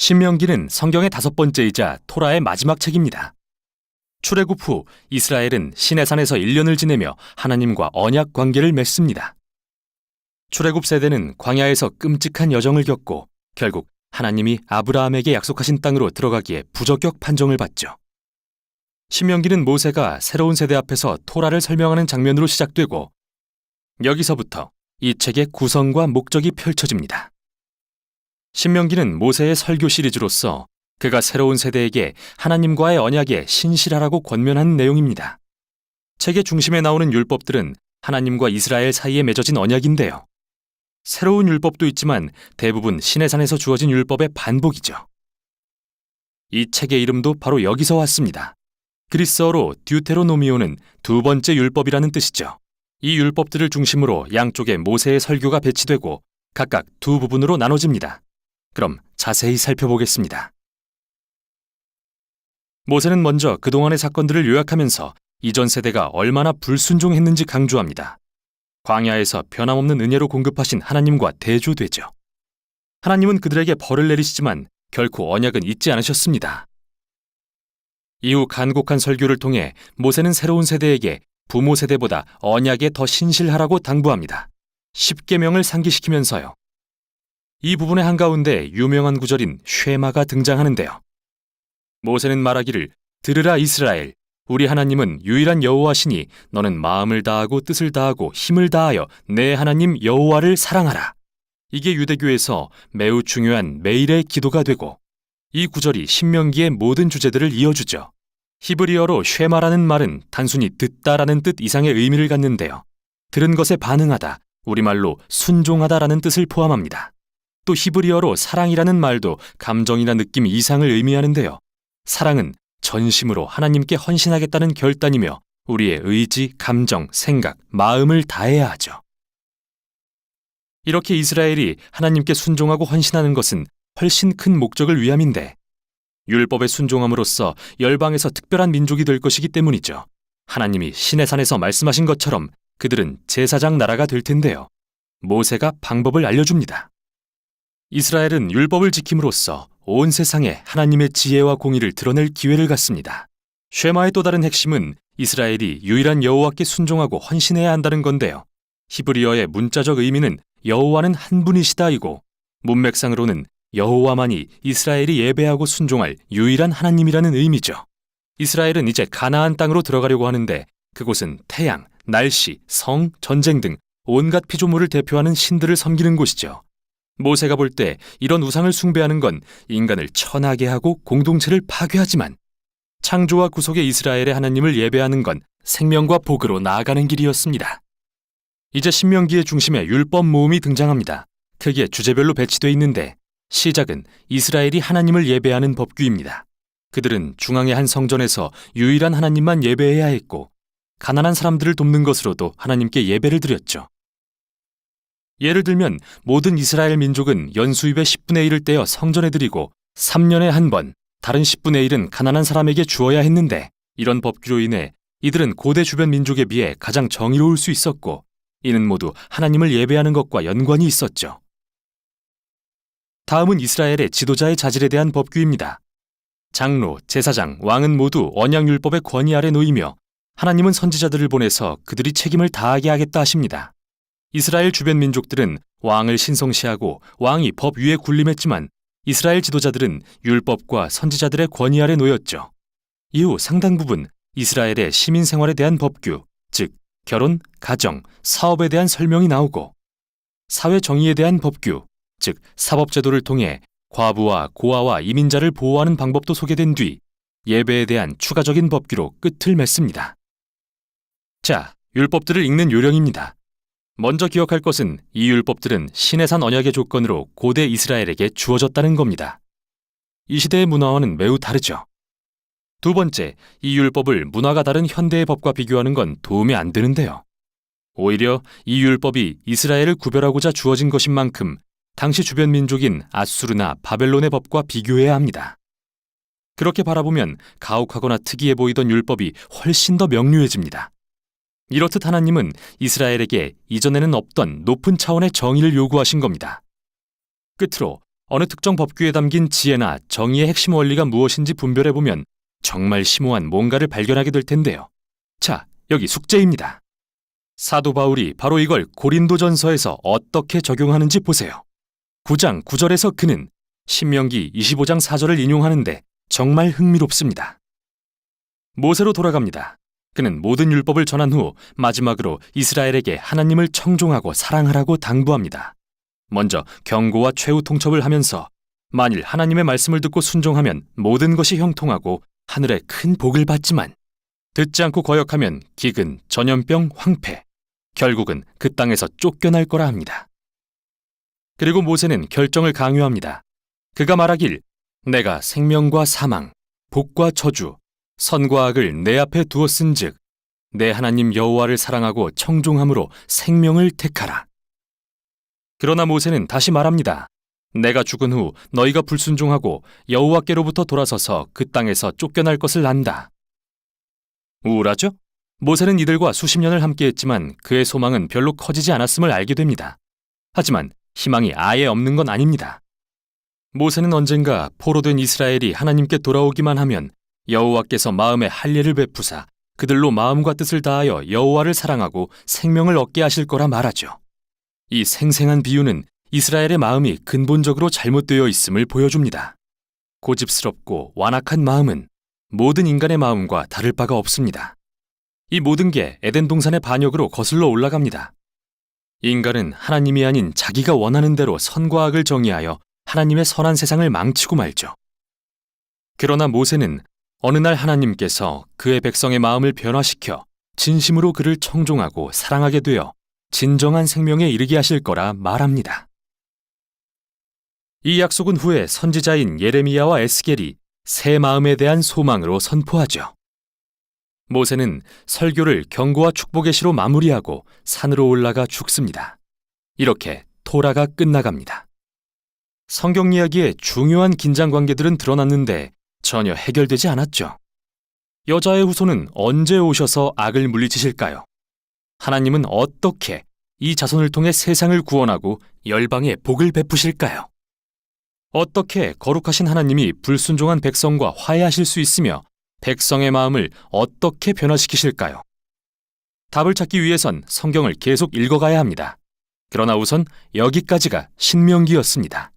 신명기는 성경의 5번째이자 토라의 마지막 책입니다. 출애굽 후 이스라엘은 시내산에서 1년을 지내며 하나님과 언약 관계를 맺습니다. 출애굽 세대는 광야에서 끔찍한 여정을 겪고 결국 하나님이 아브라함에게 약속하신 땅으로 들어가기에 부적격 판정을 받죠. 신명기는 모세가 새로운 세대 앞에서 토라를 설명하는 장면으로 시작되고 여기서부터 이 책의 구성과 목적이 펼쳐집니다. 신명기는 모세의 설교 시리즈로서 그가 새로운 세대에게 하나님과의 언약에 신실하라고 권면하는 내용입니다. 책의 중심에 나오는 율법들은 하나님과 이스라엘 사이에 맺어진 언약인데요. 새로운 율법도 있지만 대부분 시내산에서 주어진 율법의 반복이죠. 이 책의 이름도 바로 여기서 왔습니다. 그리스어로 듀테로노미오는 두 번째 율법이라는 뜻이죠. 이 율법들을 중심으로 양쪽에 모세의 설교가 배치되고 각각 두 부분으로 나눠집니다. 그럼 자세히 살펴보겠습니다. 모세는 먼저 그동안의 사건들을 요약하면서 이전 세대가 얼마나 불순종했는지 강조합니다. 광야에서 변함없는 은혜로 공급하신 하나님과 대조되죠. 하나님은 그들에게 벌을 내리시지만 결코 언약은 잊지 않으셨습니다. 이후 간곡한 설교를 통해 모세는 새로운 세대에게 부모 세대보다 언약에 더 신실하라고 당부합니다. 10계명을 상기시키면서요. 이 부분의 한가운데 유명한 구절인 쉐마가 등장하는데요. 모세는 말하기를 들으라 이스라엘, 우리 하나님은 유일한 여호와시니 너는 마음을 다하고 뜻을 다하고 힘을 다하여 내 하나님 여호와를 사랑하라. 이게 유대교에서 매우 중요한 매일의 기도가 되고 이 구절이 신명기의 모든 주제들을 이어주죠. 히브리어로 쉐마라는 말은 단순히 듣다라는 뜻 이상의 의미를 갖는데요. 들은 것에 반응하다, 우리말로 순종하다라는 뜻을 포함합니다. 또 히브리어로 사랑이라는 말도 감정이나 느낌 이상을 의미하는데요. 사랑은 전심으로 하나님께 헌신하겠다는 결단이며 우리의 의지, 감정, 생각, 마음을 다해야 하죠. 이렇게 이스라엘이 하나님께 순종하고 헌신하는 것은 훨씬 큰 목적을 위함인데 율법에 순종함으로써 열방에서 특별한 민족이 될 것이기 때문이죠. 하나님이 시내산에서 말씀하신 것처럼 그들은 제사장 나라가 될 텐데요. 모세가 방법을 알려줍니다. 이스라엘은 율법을 지킴으로써 온 세상에 하나님의 지혜와 공의를 드러낼 기회를 갖습니다. 쉐마의 또 다른 핵심은 이스라엘이 유일한 여호와께 순종하고 헌신해야 한다는 건데요. 히브리어의 문자적 의미는 여호와는 한 분이시다이고 문맥상으로는 여호와만이 이스라엘이 예배하고 순종할 유일한 하나님이라는 의미죠. 이스라엘은 이제 가나안 땅으로 들어가려고 하는데 그곳은 태양, 날씨, 성, 전쟁 등 온갖 피조물을 대표하는 신들을 섬기는 곳이죠. 모세가 볼 때 이런 우상을 숭배하는 건 인간을 천하게 하고 공동체를 파괴하지만 창조와 구속의 이스라엘의 하나님을 예배하는 건 생명과 복으로 나아가는 길이었습니다. 이제 신명기의 중심에 율법 모음이 등장합니다. 크게 주제별로 배치되어 있는데 시작은 이스라엘이 하나님을 예배하는 법규입니다. 그들은 중앙의 한 성전에서 유일한 하나님만 예배해야 했고 가난한 사람들을 돕는 것으로도 하나님께 예배를 드렸죠. 예를 들면 모든 이스라엘 민족은 연수입의 10분의 1을 떼어 성전에 드리고 3년에 한 번 다른 10분의 1은 가난한 사람에게 주어야 했는데 이런 법규로 인해 이들은 고대 주변 민족에 비해 가장 정의로울 수 있었고 이는 모두 하나님을 예배하는 것과 연관이 있었죠. 다음은 이스라엘의 지도자의 자질에 대한 법규입니다. 장로, 제사장, 왕은 모두 언약율법의 권위 아래 놓이며 하나님은 선지자들을 보내서 그들이 책임을 다하게 하겠다 하십니다. 이스라엘 주변 민족들은 왕을 신성시하고 왕이 법 위에 군림했지만 이스라엘 지도자들은 율법과 선지자들의 권위 아래 놓였죠. 이후 상당 부분 이스라엘의 시민 생활에 대한 법규, 즉 결혼, 가정, 사업에 대한 설명이 나오고 사회 정의에 대한 법규, 즉 사법제도를 통해 과부와 고아와 이민자를 보호하는 방법도 소개된 뒤 예배에 대한 추가적인 법규로 끝을 맺습니다. 자, 율법들을 읽는 요령입니다. 먼저 기억할 것은 이 율법들은 시내산 언약의 조건으로 고대 이스라엘에게 주어졌다는 겁니다. 이 시대의 문화와는 매우 다르죠. 두 번째, 이 율법을 문화가 다른 현대의 법과 비교하는 건 도움이 안 되는데요. 오히려 이 율법이 이스라엘을 구별하고자 주어진 것인 만큼 당시 주변 민족인 아수르나 바벨론의 법과 비교해야 합니다. 그렇게 바라보면 가혹하거나 특이해 보이던 율법이 훨씬 더 명료해집니다. 이렇듯 하나님은 이스라엘에게 이전에는 없던 높은 차원의 정의를 요구하신 겁니다. 끝으로 어느 특정 법규에 담긴 지혜나 정의의 핵심 원리가 무엇인지 분별해보면 정말 심오한 뭔가를 발견하게 될 텐데요. 자, 여기 숙제입니다. 사도 바울이 바로 이걸 고린도전서에서 어떻게 적용하는지 보세요. 9장 9절에서 그는 신명기 25장 4절을 인용하는데 정말 흥미롭습니다. 모세로 돌아갑니다. 그는 모든 율법을 전한 후 마지막으로 이스라엘에게 하나님을 청종하고 사랑하라고 당부합니다. 먼저 경고와 최후 통첩을 하면서 만일 하나님의 말씀을 듣고 순종하면 모든 것이 형통하고 하늘에 큰 복을 받지만 듣지 않고 거역하면 기근, 전염병, 황폐, 결국은 그 땅에서 쫓겨날 거라 합니다. 그리고 모세는 결정을 강요합니다. 그가 말하길 내가 생명과 사망, 복과 저주, 선과 악을 내 앞에 두었은즉 내 하나님 여호와를 사랑하고 청종함으로 생명을 택하라. 그러나 모세는 다시 말합니다. 내가 죽은 후 너희가 불순종하고 여호와께로부터 돌아서서 그 땅에서 쫓겨날 것을 안다. 우울하죠? 모세는 이들과 수십 년을 함께했지만 그의 소망은 별로 커지지 않았음을 알게 됩니다. 하지만 희망이 아예 없는 건 아닙니다. 모세는 언젠가 포로된 이스라엘이 하나님께 돌아오기만 하면 여호와께서 마음에 할례를 베푸사 그들로 마음과 뜻을 다하여 여호와를 사랑하고 생명을 얻게 하실 거라 말하죠. 이 생생한 비유는 이스라엘의 마음이 근본적으로 잘못되어 있음을 보여줍니다. 고집스럽고 완악한 마음은 모든 인간의 마음과 다를 바가 없습니다. 이 모든 게 에덴 동산의 반역으로 거슬러 올라갑니다. 인간은 하나님이 아닌 자기가 원하는 대로 선과 악을 정의하여 하나님의 선한 세상을 망치고 말죠. 그러나 모세는 어느 날 하나님께서 그의 백성의 마음을 변화시켜 진심으로 그를 청종하고 사랑하게 되어 진정한 생명에 이르게 하실 거라 말합니다. 이 약속은 후에 선지자인 예레미야와 에스겔이 새 마음에 대한 소망으로 선포하죠. 모세는 설교를 경고와 축복의 시로 마무리하고 산으로 올라가 죽습니다. 이렇게 토라가 끝나갑니다. 성경 이야기의 중요한 긴장 관계들은 드러났는데 전혀 해결되지 않았죠. 여자의 후손은 언제 오셔서 악을 물리치실까요? 하나님은 어떻게 이 자손을 통해 세상을 구원하고 열방에 복을 베푸실까요? 어떻게 거룩하신 하나님이 불순종한 백성과 화해하실 수 있으며 백성의 마음을 어떻게 변화시키실까요? 답을 찾기 위해선 성경을 계속 읽어가야 합니다. 그러나 우선 여기까지가 신명기였습니다.